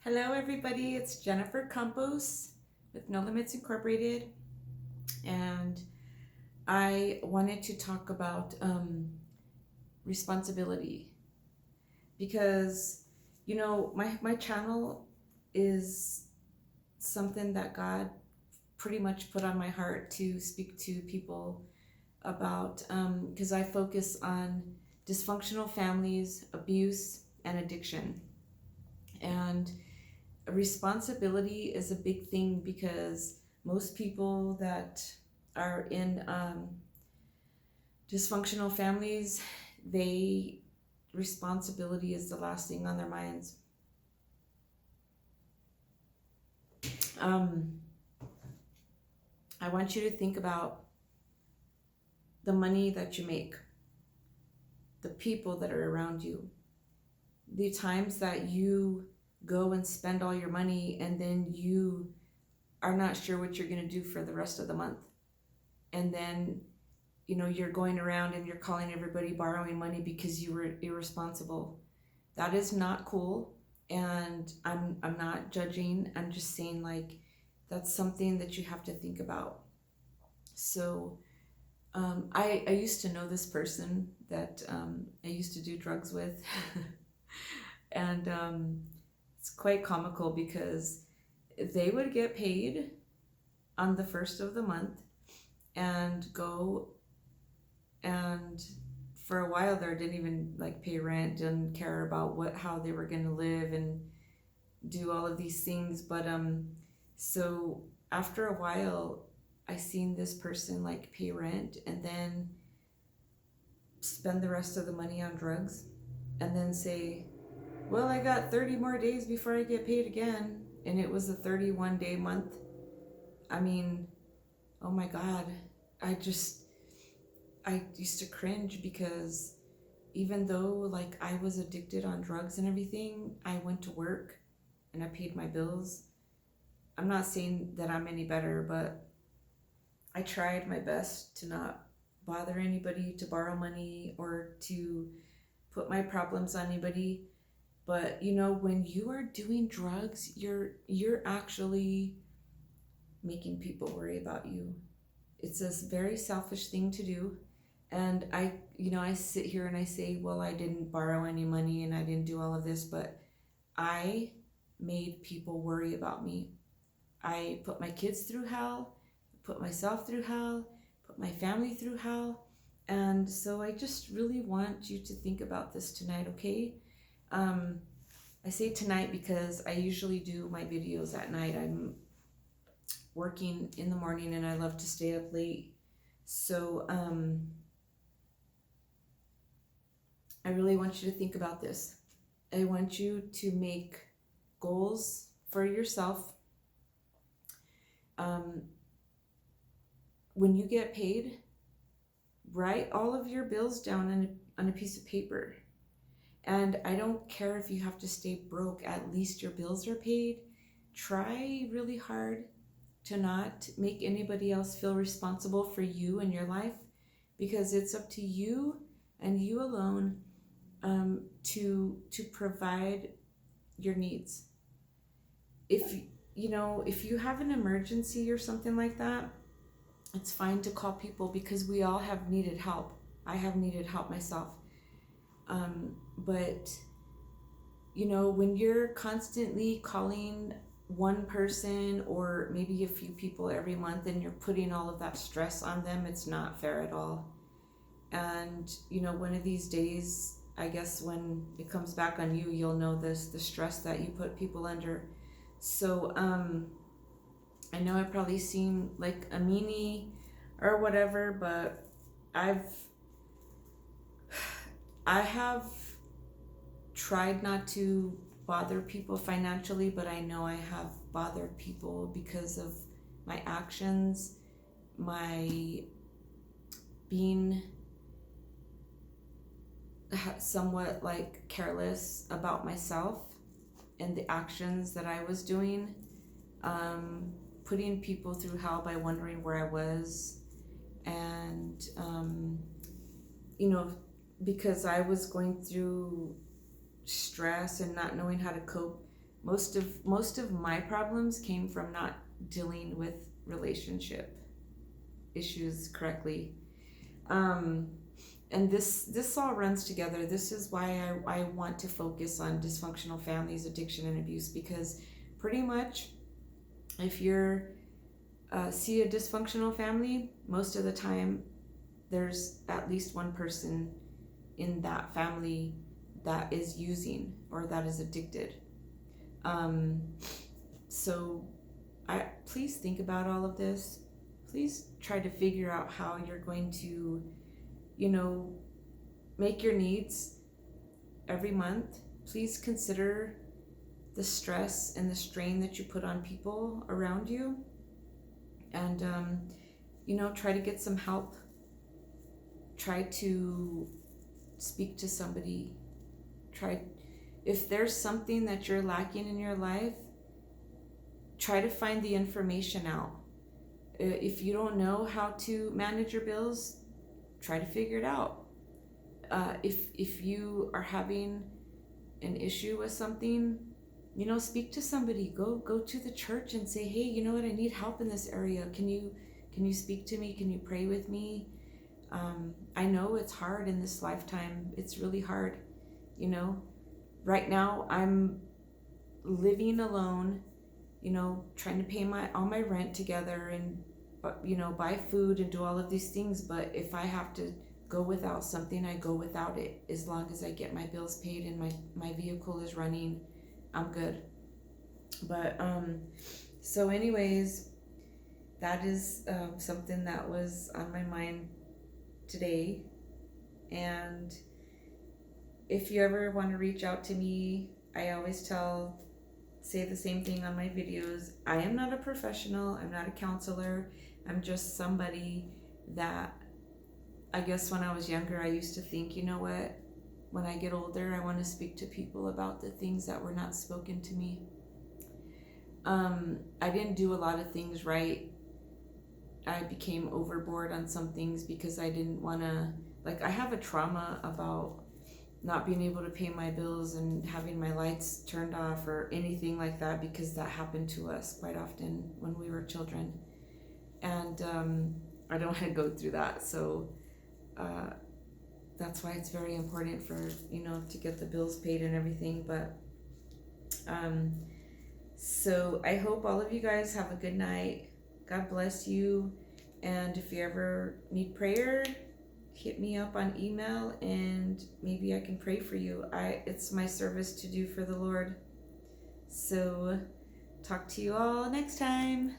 Hello, everybody. It's Jennifer Campos with No Limits Incorporated, and I wanted to talk about responsibility because my channel is something that God pretty much put on my heart to speak to people about because I focus on dysfunctional families, abuse, and addiction, and responsibility is a big thing because most people that are in dysfunctional families, they responsibility is the last thing on their minds. um, I want you to think about the money that you make, the people that are around you, the times that you go and spend all your money and then you are not sure what you're going to do for the rest of the month. And then, you're going around and you're calling everybody borrowing money because you were irresponsible. That is not cool. And I'm not judging. I'm just saying, like, that's something that you have to think about. So I used to know this person that I used to do drugs with. And it's quite comical because they would get paid on the first of the month and go, and for a while there didn't even like pay rent, didn't care about how they were going to live and do all of these things. But so after a while I seen this person like pay rent and then spend the rest of the money on drugs and then say, well, I got 30 more days before I get paid again, and it was a 31-day month. I mean, oh my God. I used to cringe because even though like I was addicted on drugs and everything, I went to work and I paid my bills. I'm not saying that I'm any better, but I tried my best to not bother anybody, to borrow money, or to put my problems on anybody. But when you are doing drugs, you're actually making people worry about you. It's a very selfish thing to do. And I sit here and I say, well, I didn't borrow any money and I didn't do all of this, but I made people worry about me. I put my kids through hell, put myself through hell, put my family through hell. And so I just really want you to think about this tonight, okay? I say tonight because I usually do my videos at night. I'm working in the morning and I love to stay up late. So I really want you to think about this. I want you to make goals for yourself. When you get paid, write all of your bills down on a piece of paper. And I don't care if you have to stay broke, at least your bills are paid. Try really hard to not make anybody else feel responsible for you and your life, because it's up to you and you alone to provide your needs. If you have an emergency or something like that, it's fine to call people because we all have needed help. I have needed help myself. But when you're constantly calling one person or maybe a few people every month and you're putting all of that stress on them, it's not fair at all. And one of these days, I guess when it comes back on you, you'll know the stress that you put people under. So I know I probably seem like a meanie or whatever, but I have tried not to bother people financially, but I know I have bothered people because of my actions, my being somewhat like careless about myself and the actions that I was doing, putting people through hell by wondering where I was, and because I was going through stress and not knowing how to cope. most of my problems came from not dealing with relationship issues correctly. And this all runs together. This is why I want to focus on dysfunctional families, addiction, and abuse, because pretty much if you're see a dysfunctional family, most of the time there's at least one person in that family that is using or that is addicted. So please think about all of this. Please try to figure out how you're going to, make your needs every month. Please consider the stress and the strain that you put on people around you. And, try to get some help. Try to speak to somebody. If there's something that you're lacking in your life, try to find the information out. If you don't know how to manage your bills, try to figure it out. If you are having an issue with something, speak to somebody. Go to the church and say, hey, you know what, I need help in this area. Can you speak to me? Can you pray with me? I know it's hard in this lifetime. It's really hard. Right now I'm living alone, trying to pay all my rent together and, buy food and do all of these things. But if I have to go without something, I go without it. As long as I get my bills paid and my vehicle is running, I'm good. But, so anyways, that is something that was on my mind today. And if you ever want to reach out to me, I always say the same thing on my videos. I am not a professional. I'm not a counselor. I'm just somebody that, I guess when I was younger, I used to think, you know what, when I get older, I want to speak to people about the things that were not spoken to me. I didn't do a lot of things right. I became overboard on some things because I didn't want to, I have a trauma about not being able to pay my bills and having my lights turned off or anything like that, because that happened to us quite often when we were children. And I don't want to go through that. So that's why it's very important for, to get the bills paid and everything. But so I hope all of you guys have a good night. God bless you. And if you ever need prayer, hit me up on email and maybe I can pray for you. It's my service to do for the Lord. So talk to you all next time.